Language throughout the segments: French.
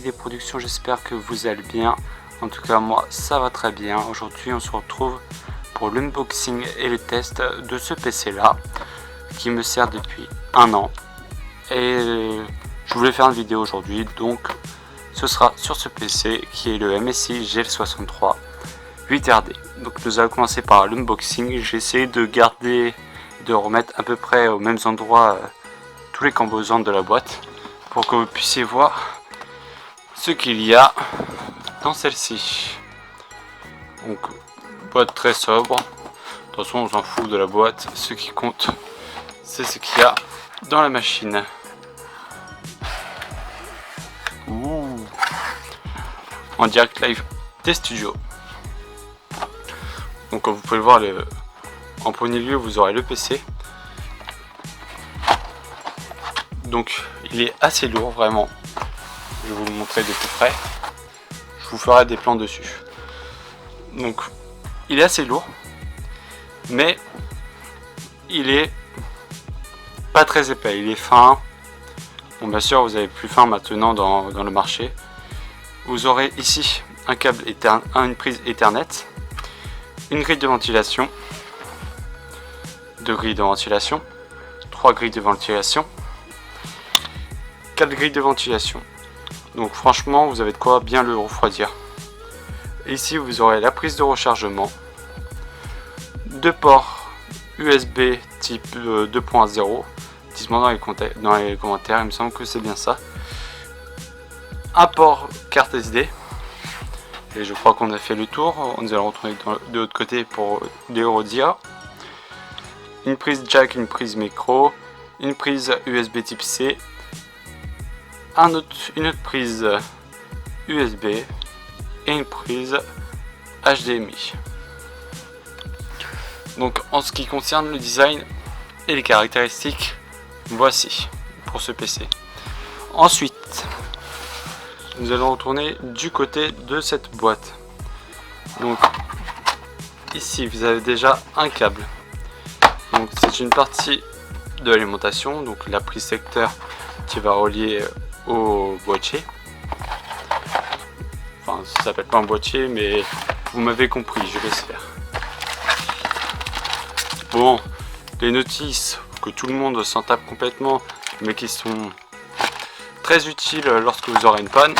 des productions, j'espère que vous allez bien. En tout cas moi ça va très bien. Aujourd'hui on se retrouve pour l'unboxing et le test de ce PC là qui me sert depuis un an. Et je voulais faire une vidéo aujourd'hui, donc ce sera sur ce PC qui est le MSI GL63 8RD. Donc nous allons commencer par l'unboxing. J'ai essayé de garder, de remettre à peu près aux mêmes endroits tous les composants de la boîte pour que vous puissiez voir ce qu'il y a dans celle-ci. Donc boîte très sobre. De toute façon on s'en fout de la boîte, ce qui compte c'est ce qu'il y a dans la machine. Ouh. En direct live des studios. Donc comme vous pouvez le voir, en premier lieu vous aurez le PC. Donc il est assez lourd vraiment. Je vais vous le montrer de plus près. Je vous ferai des plans dessus. Donc il est assez lourd, mais il est pas très épais. Il est fin. Bon, bien sûr vous avez plus fin maintenant dans le marché. Vous aurez ici un câble une prise Ethernet, une grille de ventilation, deux grilles de ventilation, trois grilles de ventilation, quatre grilles de ventilation. Donc franchement vous avez de quoi bien le refroidir. Ici vous aurez la prise de rechargement, deux ports USB type 2.0, dites-moi dans les commentaires, il me semble que c'est bien ça. Un port carte SD, et je crois qu'on a fait le tour. Nous allons retourner de l'autre côté pour les redire. Une prise jack, une prise micro, une prise USB type C, une autre prise USB et une prise HDMI. Donc en ce qui concerne le design et les caractéristiques, voici pour ce PC. Ensuite nous allons retourner du côté de cette boîte. Donc ici vous avez déjà un câble. Donc c'est une partie de l'alimentation, donc la prise secteur qui va relier au boîtier. Enfin ça s'appelle pas un boîtier, mais vous m'avez compris, je laisse faire. Bon, les notices que tout le monde s'en tape complètement, mais qui sont très utile lorsque vous aurez une panne.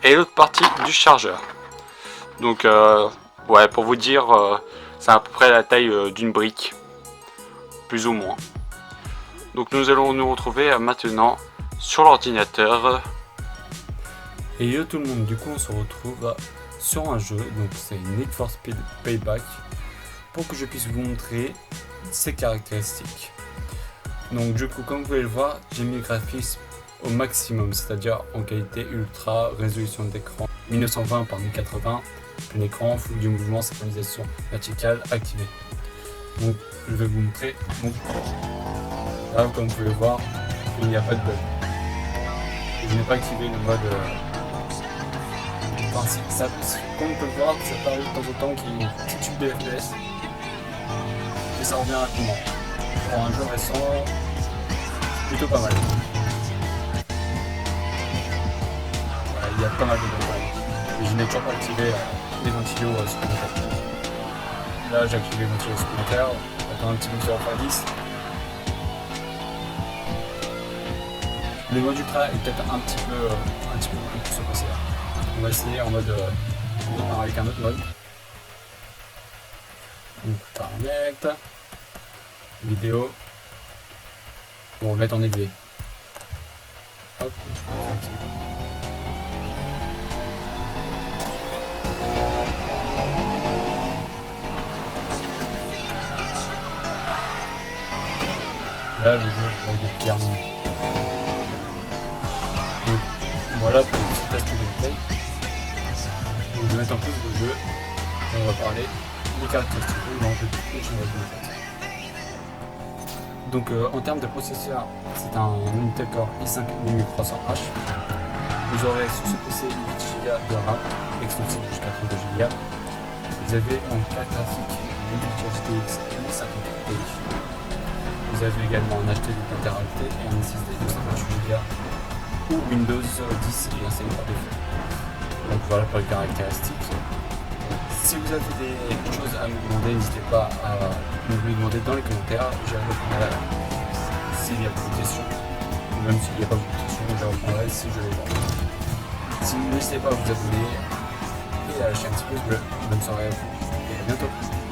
Et l'autre partie du chargeur. Donc ouais, pour vous dire, c'est à peu près la taille d'une brique, plus ou moins. Donc nous allons nous retrouver maintenant sur l'ordinateur. Et yo tout le monde, du coup on se retrouve sur un jeu, donc c'est Need for Speed Payback, pour que je puisse vous montrer ses caractéristiques. Donc du coup comme vous pouvez le voir, j'ai mis le graphisme au maximum, c'est-à-dire en qualité ultra, résolution d'écran 1920 par 1080, plein écran, flou du mouvement, synchronisation verticale activée. Donc je vais vous montrer. Donc, là comme vous pouvez le voir, il n'y a pas de bug. Je n'ai pas activé le mode ça, comme on peut le voir, ça parle de temps en temps qu'il y a une tube de FPS. Et ça revient rapidement. Pour un jeu récent, plutôt pas mal. Voilà, il y a pas mal de bugs. Et je n'ai toujours pas activé les ventilos supplémentaires. Là j'ai activé les ventilos supplémentaires. J'attends un petit peu sur la x10. Le mode ultra est peut-être un petit peu plus pour ce PC là. On va essayer en mode avec un autre mode. Donc paramètres, vidéo, on va mettre en élevé. Hop. Là le jeu est clairement. Donc voilà pour le petit test de gameplay. Je vais mettre en plus le jeu et on va parler des caractéristiques dans le jeu. Donc en termes de processeur, c'est un Intel Core i5 18300H. Vous aurez sur ce PC 8 Go de RAM, extensible jusqu'à 32 Go. Vous avez en carte graphique une GTX 1050 Ti. vous avez également un HD de teraoctets et un SSD de 58 Go ou Windows 10 est installé par défaut. Donc voilà pour les caractéristiques. Si vous avez des choses à me demander, n'hésitez pas à me le demander dans les commentaires. Je répondrai s'il y a beaucoup de questions. Même s'il n'y a pas beaucoup de questions, je répondrai si je les vois. Sinon, n'hésitez pas à vous abonner et à lâcher un petit pouce bleu. Bonne soirée à vous et à bientôt.